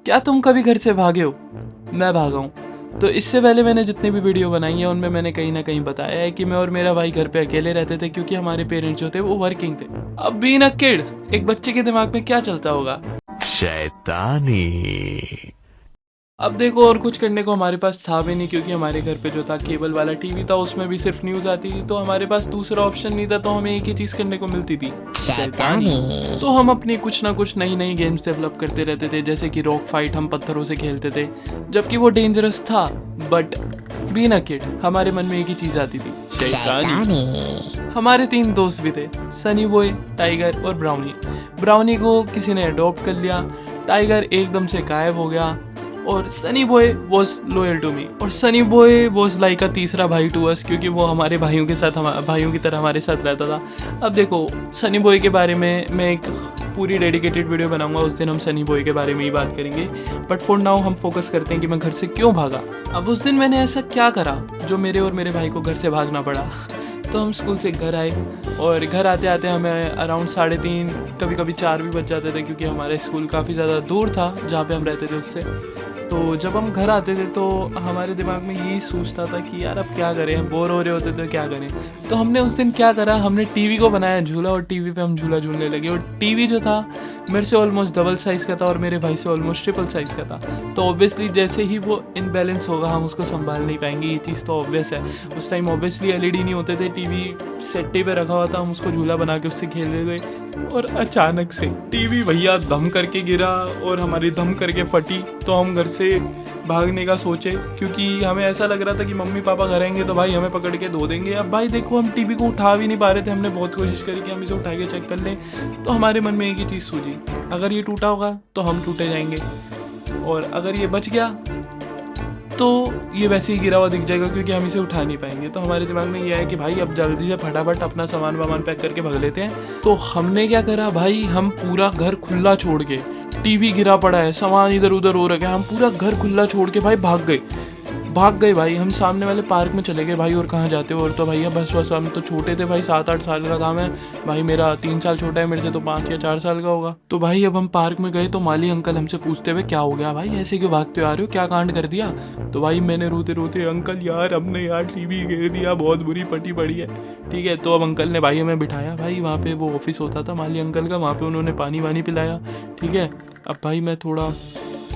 क्या तुम कभी घर से भागे हो? मैं भागा हूँ। तो इससे पहले मैंने जितनी भी वीडियो बनाई है उनमें मैंने कहीं ना कहीं बताया है कि मैं और मेरा भाई घर पे अकेले रहते थे क्योंकि हमारे पेरेंट्स जो थे वो वर्किंग थे। अब बीइंग अ किड, एक बच्चे के दिमाग में क्या चलता होगा? शैतानी। अब देखो, और कुछ करने को हमारे पास था भी नहीं क्योंकि हमारे घर पे जो था केबल वाला टीवी था, उसमें भी सिर्फ न्यूज़ आती थी। तो हमारे पास दूसरा ऑप्शन नहीं था, तो हमें एक ही चीज़ करने को मिलती थी, शैतानी। तो हम अपनी कुछ ना कुछ नई नई गेम्स डेवलप करते रहते थे, जैसे कि रॉक फाइट हम पत्थरों से खेलते थे, जबकि वो डेंजरस था। बट बीइंग अ किड हमारे मन में एक ही चीज़ आती थी, शैतानी। हमारे 3 दोस्त भी थे, सनी बॉय, टाइगर और ब्राउनी। ब्राउनी को किसी ने अडॉप्ट कर लिया, टाइगर एकदम से गायब हो गया, और Sunny boy was loyal to me. और Sunny boy was like a तीसरा भाई टू अस, क्योंकि वो हमारे भाइयों के साथ, भाइयों की तरह हमारे साथ रहता था। अब देखो, सनी बॉय के बारे में मैं एक पूरी डेडिकेटेड वीडियो बनाऊंगा, उस दिन हम सनी बॉय के बारे में ही बात करेंगे। बट फॉर नाउ हम फोकस करते हैं कि मैं घर से क्यों भागा। अब उस दिन मैंने ऐसा क्या करा जो मेरे और मेरे भाई को घर से भागना पड़ा। तो हम स्कूल से घर आए, और घर आते आते हमें अराउंड 3:30, कभी कभी 4 भी बज जाते थे, क्योंकि हमारा स्कूल काफ़ी ज़्यादा दूर था जहाँ पे हम रहते थे उससे। तो जब हम घर आते थे तो हमारे दिमाग में यही सोचता था कि यार अब क्या करें, बोर हो रहे होते थे, क्या करें। तो हमने उस दिन क्या करा, हमने टीवी को बनाया झूला, और टीवी पे हम झूला झूलने लगे। और टीवी जो था मेरे से ऑलमोस्ट डबल साइज़ का था और मेरे भाई से ऑलमोस्ट ट्रिपल साइज़ का था। तो ऑब्वियसली जैसे ही वो इनबैलेंस होगा हम उसको संभाल नहीं पाएंगे, ये चीज़ तो ऑब्वियस है। उस टाइम ऑब्वियसली एलईडी नहीं होते थे, टीवी सेट्टे पे रखा हुआ था, हम उसको झूला बना के उससे खेल रहे थे। और अचानक से टीवी भैया धम करके गिरा और हमारी धम करके फटी। तो हम घर से भागने का सोचे, क्योंकि हमें ऐसा लग रहा था कि मम्मी पापा घर आएंगे तो भाई हमें पकड़ के धो देंगे। अब भाई देखो, हम टीवी को उठा भी नहीं पा रहे थे, हमने बहुत कोशिश करी कि हम इसे उठा के चेक कर लें। तो हमारे मन में एक ही चीज़ सूझी, अगर ये टूटा होगा तो हम टूटे जाएंगे, और अगर ये बच गया तो ये वैसे ही गिरा हुआ दिख जाएगा, क्योंकि हम इसे उठा नहीं पाएंगे। तो हमारे दिमाग में ये है कि भाई अब जल्दी से फटाफट अपना सामान वामान पैक करके भाग लेते हैं। तो हमने क्या करा भाई, हम पूरा घर खुला छोड़ के, टीवी गिरा पड़ा है, सामान इधर उधर हो रखा है, हम पूरा घर खुला छोड़ के भाई भाग गए भाई। हम सामने वाले पार्क में चले गए भाई। और कहाँ जाते हो, और तो भैया बस हम तो छोटे थे भाई, 7-8 साल का था मैं। भाई मेरा 3 साल छोटा है मेरे से, तो 5 या 4 साल का होगा। तो भाई अब हम पार्क में गए तो माली अंकल हमसे पूछते हुए, क्या हो गया भाई, ऐसे क्यों भागते आ रहे हो, क्या कांड कर दिया? तो भाई मैंने रोते रोते, अंकल यार हमने यार टीवी गिर दिया, बहुत बुरी पटी पड़ी है। ठीक है, तो अब अंकल ने भाई हमें बिठाया, भाई वहाँ पे वो ऑफिस होता था माली अंकल का, वहाँ पे उन्होंने पानी वानी पिलाया। ठीक है, अब भाई मैं थोड़ा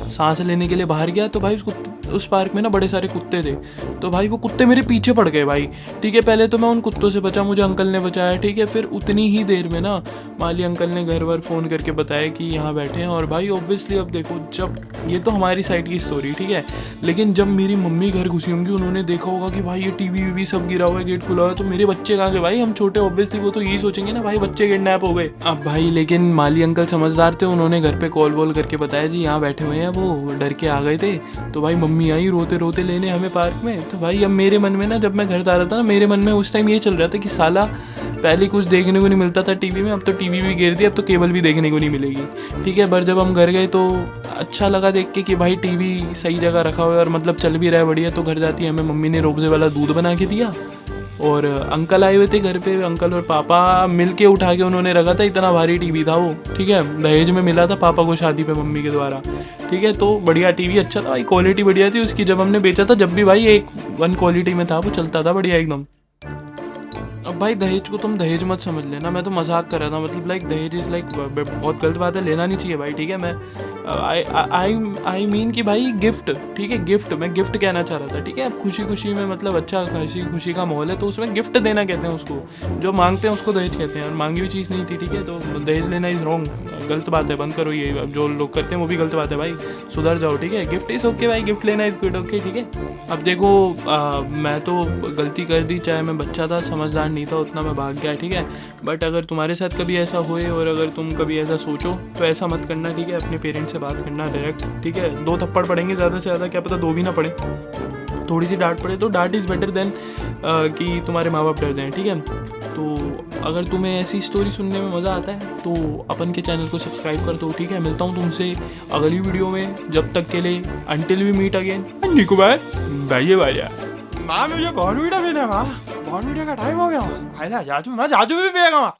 सांस लेने के लिए बाहर गया, तो भाई उस पार्क में ना बड़े सारे कुत्ते थे। तो भाई वो कुत्ते मेरे पीछे पड़ गए भाई। ठीक है, पहले तो मैं उन कुत्तों से बचा, मुझे अंकल ने बचाया। ठीक है, फिर उतनी ही देर में ना माली अंकल ने घर वर फ़ोन करके बताया कि यहाँ बैठे हैं। और भाई ऑब्वियसली अब देखो, जब ये तो हमारी साइड की स्टोरी, ठीक है, लेकिन जब मेरी मम्मी घर घुसी होंगी, उन्होंने देखा होगा कि भाई ये टीवी वीवी सब गिरा हुआ है, गेट खुला हुआ है, तो मेरे बच्चे कहाँ गए भाई, हम छोटे, ऑब्वियसली वो तो यही सोचेंगे ना भाई बच्चे किडनैप हो गए। अब भाई लेकिन माली अंकल समझदार थे, उन्होंने घर पे कॉल वॉल करके बताया जी यहाँ बैठे हुए हैं, वो डर के आ गए थे। तो भाई मम्मी आई रोते रोते लेने हमें पार्क में। तो भाई अब मेरे मन में ना, जब मैं घर जा रहा था ना, मेरे मन में उस टाइम ये चल रहा था कि साला पहले कुछ देखने को नहीं मिलता था टीवी में, अब तो टीवी भी गिर दी, अब तो केबल भी देखने को नहीं मिलेगी। ठीक है, पर जब हम घर गए तो अच्छा लगा देख के कि भाई टीवी सही जगह रखा हुआ है और मतलब चल भी रहा है बढ़िया। तो घर जाती है हमें मम्मी ने रोबजे वाला दूध बना के दिया, और अंकल आए हुए थे घर पे, अंकल और पापा मिल के उठा के उन्होंने रखा था, इतना भारी टीवी था वो। ठीक है, दहेज में मिला था पापा को शादी पे मम्मी के द्वारा। ठीक है, तो बढ़िया टीवी, अच्छा था भाई, क्वालिटी बढ़िया थी उसकी। जब हमने बेचा था, जब भी भाई एक 1 क्वालिटी में था, वो चलता था बढ़िया एकदम। अब भाई दहेज को तुम दहेज मत समझ लेना, मैं तो मजाक कर रहा था, मतलब लाइक दहेज इज़ लाइक बहुत गलत बात है, लेना नहीं चाहिए भाई। ठीक है, मैं आई मीन कि भाई गिफ्ट, ठीक है, गिफ्ट, मैं गिफ्ट कहना चाह रहा था। ठीक है, अब खुशी खुशी में मतलब अच्छा खुशी का माहौल है, तो उसमें गिफ्ट देना कहते हैं उसको, जो मांगते हैं उसको दहेज कहते हैं, और मांगी हुई चीज़ नहीं थी। ठीक है, तो दहेज लेना इज़ रॉन्ग, गलत बात है, बंद करो ये, जो लोग करते हैं वो भी गलत बात है भाई, सुधर जाओ। ठीक है, गिफ्ट इज़ ओके भाई, गिफ्ट लेना इज़ गुड, ओके। ठीक है, अब देखो मैं तो गलती कर दी, चाहे मैं बच्चा था, समझदार नहीं था उतना, मैं भाग गया। ठीक है, बट अगर तुम्हारे साथ कभी ऐसा होए और अगर तुम कभी ऐसा सोचो तो ऐसा मत करना। ठीक है, अपने पेरेंट्स से बात करना डायरेक्ट। ठीक है, 2 थप्पड़ पड़ेंगे ज़्यादा से ज़्यादा, क्या पता 2 भी ना पड़े, थोड़ी सी डांट पड़े, तो डांट इज़ बेटर देन कि तुम्हारे माँ बाप डर जाएँ। ठीक है, तो अगर तुम्हें ऐसी स्टोरी सुनने में मज़ा आता है तो अपन के चैनल को सब्सक्राइब कर दो। ठीक है, मिलता हूँ तुमसे अगली वीडियो में, जब तक के लिए until we meet again, Nicobar भाई भाई। माँ मुझे बॉर्नवीटा पीना, माँ बॉर्नवीटा का टाइम हो गया, जाजू भी पिएगा माँ।